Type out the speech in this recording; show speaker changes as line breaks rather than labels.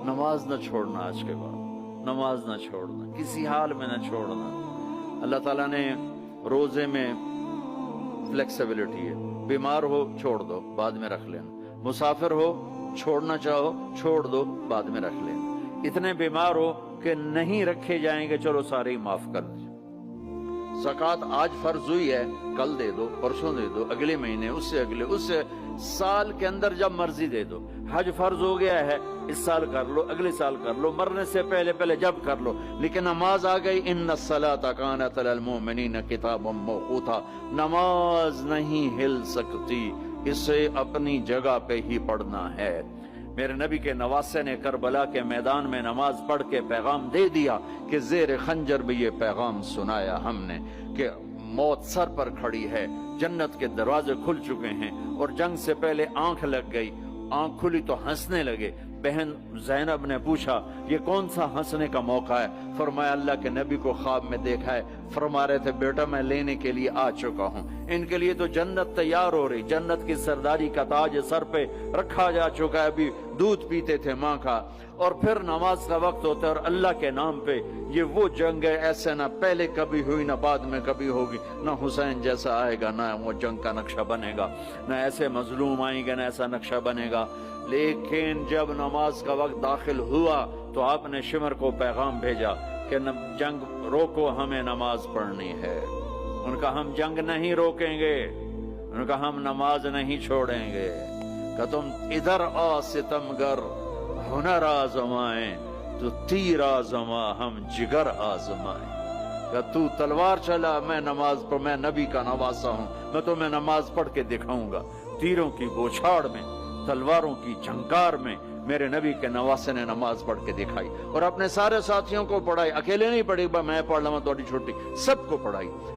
نماز نہ چھوڑنا، آج کے بعد نماز نہ چھوڑنا، کسی حال میں نہ چھوڑنا۔ اللہ تعالیٰ نے روزے میں فلیکسیبلٹی ہے، بیمار ہو چھوڑ دو بعد میں رکھ لینا، مسافر ہو چھوڑنا چاہو چھوڑ دو بعد میں رکھ لینا، اتنے بیمار ہو کہ نہیں رکھے جائیں گے چلو سارے ہی معاف کر دیں۔ زکوٰۃ آج فرض ہوئی ہے، کل دے دو، پرسوں دے دو، اگلے مہینے، اس سے اگلے، اس سے سال کے اندر جب مرضی دے دو۔ حج فرض ہو گیا ہے، اس سال کر لو، اگلے سال کر لو، مرنے سے پہلے جب کر لو۔ لیکن نماز آ گئی، ان الصلاۃ کانت علی المؤمنین کتابا موقوتا، نماز نہیں ہل سکتی، اسے اپنی جگہ پہ ہی پڑھنا ہے۔ میرے نبی کے نواسے نے کربلا کے میدان میں نماز پڑھ کے پیغام دے دیا کہ زیر خنجر بھی یہ پیغام سنایا ہم نے کہ موت سر پر کھڑی ہے، جنت کے دروازے کھل چکے ہیں، اور جنگ سے پہلے آنکھ لگ گئی، آنکھ کھلی تو ہنسنے لگے۔ بہن زینب نے پوچھا یہ کون سا ہنسنے کا موقع ہے؟ فرمایا اللہ کے نبی کو خواب میں دیکھا ہے، فرما رہے تھے بیٹا میں لینے کے لیے آ چکا ہوں، ان کے لیے تو جنت تیار ہو رہی، جنت کی سرداری کا تاج سر پہ رکھا جا چکا ہے، ابھی دودھ پیتے تھے ماں کا۔ اور پھر نماز کا وقت ہوتا ہے اور اللہ کے نام پہ یہ وہ جنگ ہے، ایسے نہ پہلے کبھی ہوئی نہ بعد میں کبھی ہوگی، نہ حسین جیسا آئے گا، نہ وہ جنگ کا نقشہ بنے گا، نہ ایسے مظلوم آئیں گے، نہ ایسا نقشہ بنے گا۔ لیکن جب نماز کا وقت داخل ہوا تو آپ نے شمر کو پیغام بھیجا کہ جنگ روکو، ہمیں نماز پڑھنی ہے۔ ان کا ہم جنگ نہیں روکیں گے، ان کا ہم نماز نہیں چھوڑیں گے، کہ تم ادھر آ ستمگر ہنر آزمائیں، تو تیر آزما ہم جگر آزمائیں، کہ تو تلوار چلا میں نماز پر، میں نبی کا نواسا ہوں، میں تمہیں نماز پڑھ کے دکھاؤں گا۔ تیروں کی بوچھاڑ میں، تلواروں کی جھنکار میں میرے نبی کے نواسے نے نماز پڑھ کے دکھائی، اور اپنے سارے ساتھیوں کو پڑھائی، اکیلے نہیں پڑھی میں پڑھ لوں تھوڑی چھوٹی، سب کو پڑھائی۔